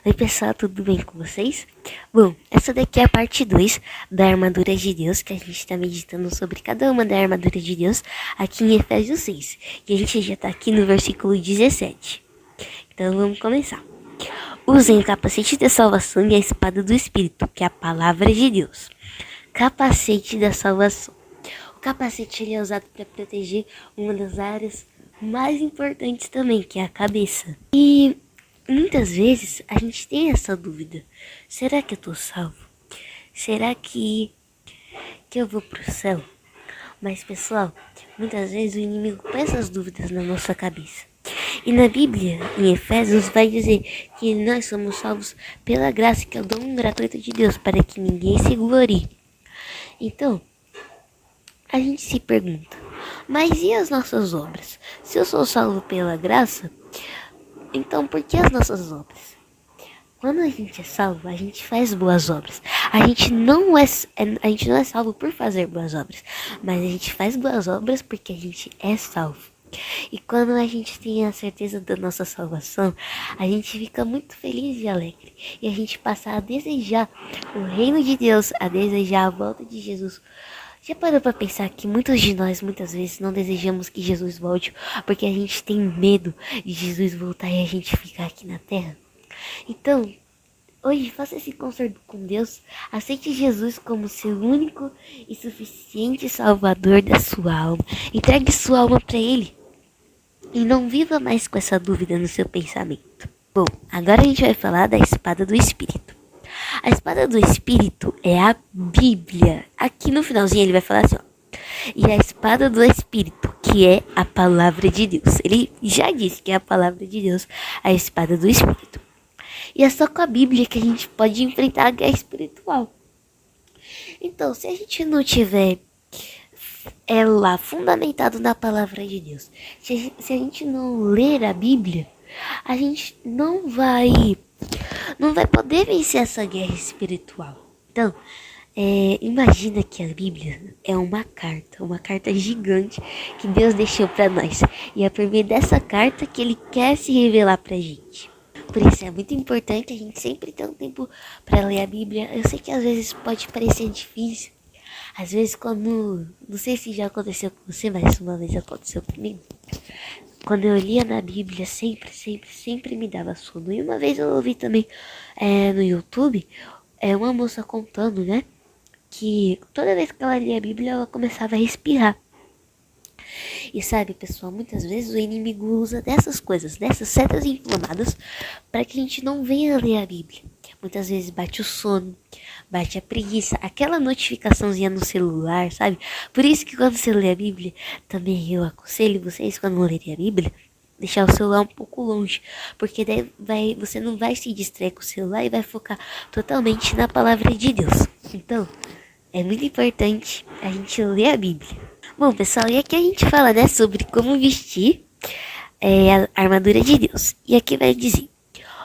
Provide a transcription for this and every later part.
Oi pessoal, tudo bem com vocês? Bom, essa daqui é a parte 2 da armadura de Deus, que a gente está meditando sobre cada uma da armadura de Deus aqui em Efésios 6. E a gente já está aqui no versículo 17. Então vamos começar. Usem o capacete da salvação e a espada do Espírito, que é a palavra de Deus. Capacete da salvação. O capacete ele é usado para proteger uma das áreas mais importantes também, que é a cabeça. E muitas vezes a gente tem essa dúvida. Será que eu tô salvo? Será que eu vou pro céu? Mas pessoal, muitas vezes o inimigo põe essas dúvidas na nossa cabeça. E na Bíblia, em Efésios, vai dizer que nós somos salvos pela graça, que é o dom gratuito de Deus, para que ninguém se glorie. Então, a gente se pergunta, mas e as nossas obras? Se eu sou salvo pela graça, então por que as nossas obras? Quando a gente é salvo, a gente faz boas obras. A gente não é salvo por fazer boas obras, mas a gente faz boas obras porque a gente é salvo. E quando a gente tem a certeza da nossa salvação, a gente fica muito feliz e alegre. E a gente passa a desejar o reino de Deus, a desejar a volta de Jesus. Já parou para pensar que muitos de nós, muitas vezes, não desejamos que Jesus volte porque a gente tem medo de Jesus voltar e a gente ficar aqui na terra? Então, hoje faça esse concerto com Deus, aceite Jesus como seu único e suficiente salvador da sua alma. Entregue sua alma para Ele e não viva mais com essa dúvida no seu pensamento. Bom, agora a gente vai falar da espada do Espírito. A espada do Espírito é a Bíblia. Aqui no finalzinho ele vai falar assim, ó. E a espada do Espírito, que é a palavra de Deus. Ele já disse que é a palavra de Deus, a espada do Espírito. E é só com a Bíblia que a gente pode enfrentar a guerra espiritual. Então, se a gente não tiver ela fundamentado na palavra de Deus, se a gente não ler a Bíblia, a gente não vai poder vencer essa guerra espiritual. Então, imagina que a Bíblia é uma carta gigante que Deus deixou para nós. E é por meio dessa carta que Ele quer se revelar pra gente. Por isso é muito importante a gente sempre ter um tempo para ler a Bíblia. Eu sei que às vezes pode parecer difícil. Às vezes não sei se já aconteceu com você, mas uma vez aconteceu comigo. Quando eu lia na Bíblia, sempre me dava sono. E uma vez eu ouvi também no YouTube, uma moça contando, né? Que toda vez que ela lia a Bíblia, ela começava a espirrar. E sabe, pessoal, muitas vezes o inimigo usa dessas coisas, dessas setas inflamadas, para que a gente não venha ler a Bíblia. Muitas vezes bate o sono, bate a preguiça, aquela notificaçãozinha no celular, sabe? Por isso que quando você lê a Bíblia, também eu aconselho vocês, quando lerem a Bíblia, deixar o celular um pouco longe, porque daí você não vai se distrair com o celular e vai focar totalmente na palavra de Deus. Então, é muito importante a gente ler a Bíblia. Bom, pessoal, e aqui a gente fala, né, sobre como vestir a armadura de Deus. E aqui vai dizer: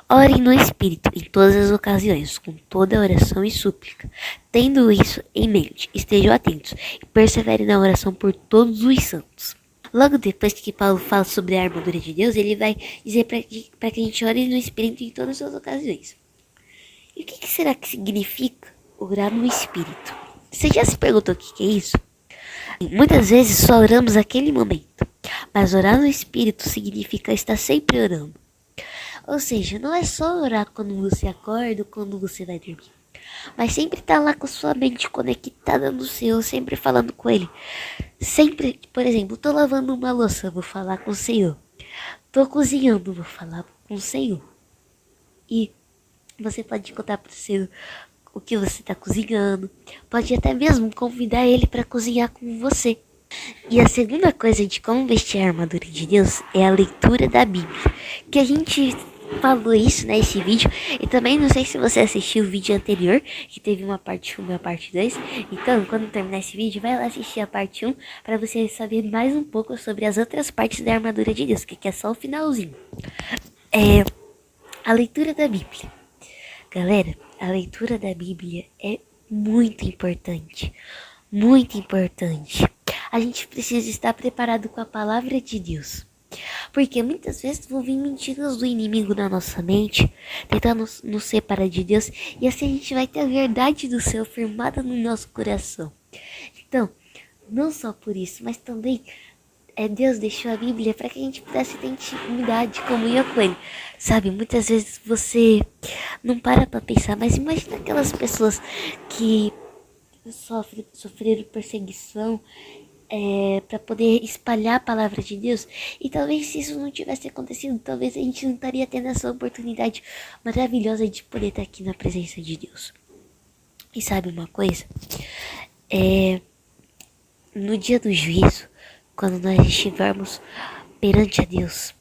orem no Espírito em todas as ocasiões, com toda oração e súplica. Tendo isso em mente, estejam atentos e perseverem na oração por todos os santos. Logo depois que Paulo fala sobre a armadura de Deus, ele vai dizer para que a gente ore no Espírito em todas as ocasiões. E o que será que significa orar no Espírito? Você já se perguntou o que é isso? Muitas vezes só oramos naquele momento, mas orar no Espírito significa estar sempre orando. Ou seja, não é só orar quando você acorda ou quando você vai dormir, mas sempre estar lá com sua mente conectada no Senhor, sempre falando com Ele. Sempre, por exemplo, tô lavando uma louça, vou falar com o Senhor. Tô cozinhando, vou falar com o Senhor. E você pode contar pro Senhor o que você está cozinhando, pode até mesmo convidar Ele para cozinhar com você. E a segunda coisa de como vestir a armadura de Deus é a leitura da Bíblia, que a gente falou isso nesse vídeo. E também não sei se você assistiu o vídeo anterior, que teve uma parte 1 e uma parte 2. Então, quando terminar esse vídeo, vai lá assistir a parte 1 para você saber mais um pouco sobre as outras partes da armadura de Deus, que aqui é só o finalzinho. A leitura da Bíblia. Galera, a leitura da Bíblia é muito importante. Muito importante. A gente precisa estar preparado com a palavra de Deus. Porque muitas vezes vão vir mentiras do inimigo na nossa mente, tentando nos separar de Deus, e assim a gente vai ter a verdade do céu firmada no nosso coração. Então, não só por isso, mas também Deus deixou a Bíblia para que a gente pudesse ter intimidade, comunhão com Ele. Sabe, muitas vezes você não para pensar, mas imagina aquelas pessoas que sofreram perseguição para poder espalhar a palavra de Deus. E talvez se isso não tivesse acontecido, talvez a gente não estaria tendo essa oportunidade maravilhosa de poder estar aqui na presença de Deus. E sabe uma coisa? No dia do juízo, quando nós estivermos perante a Deus,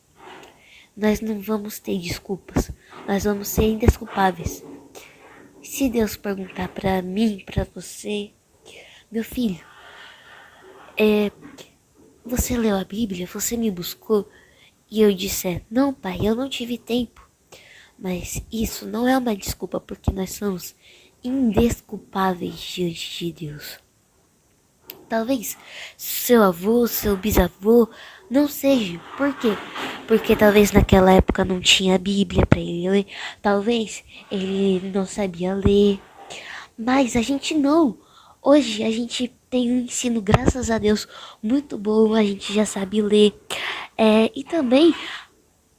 nós não vamos ter desculpas, nós vamos ser indesculpáveis. Se Deus perguntar para mim, para você, meu filho, você leu a Bíblia, você me buscou, e eu disser, não pai, eu não tive tempo, mas isso não é uma desculpa, porque nós somos indesculpáveis diante de Deus. Talvez seu avô, seu bisavô não seja. Por quê? Porque talvez naquela época não tinha Bíblia para ele ler. Talvez ele não sabia ler. Mas a gente não. Hoje a gente tem um ensino, graças a Deus, muito bom. A gente já sabe ler. E também,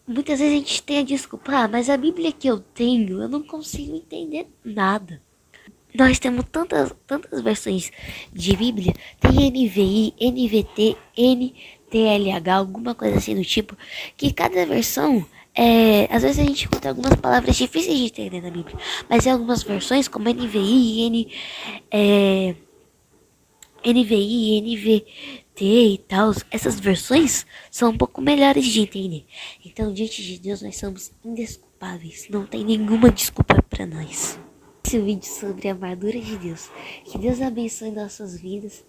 muitas vezes a gente tem a desculpa. Mas a Bíblia que eu tenho, eu não consigo entender nada. Nós temos tantas versões de Bíblia. Tem NVI, NVT, NTLH, alguma coisa assim do tipo. Que cada versão, às vezes a gente encontra algumas palavras difíceis de entender na Bíblia. Mas em algumas versões, como NVI, NVI, NVT e tal, essas versões são um pouco melhores de entender. Então, diante de Deus, nós somos indesculpáveis. Não tem nenhuma desculpa para nós. Esse vídeo sobre a armadura de Deus. Que Deus abençoe nossas vidas.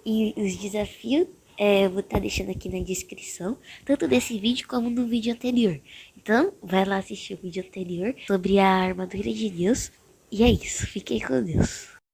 E os desafios eu vou estar deixando aqui na descrição, tanto desse vídeo como no vídeo anterior. Então, vai lá assistir o vídeo anterior sobre a armadura de Deus. E é isso. Fiquem com Deus.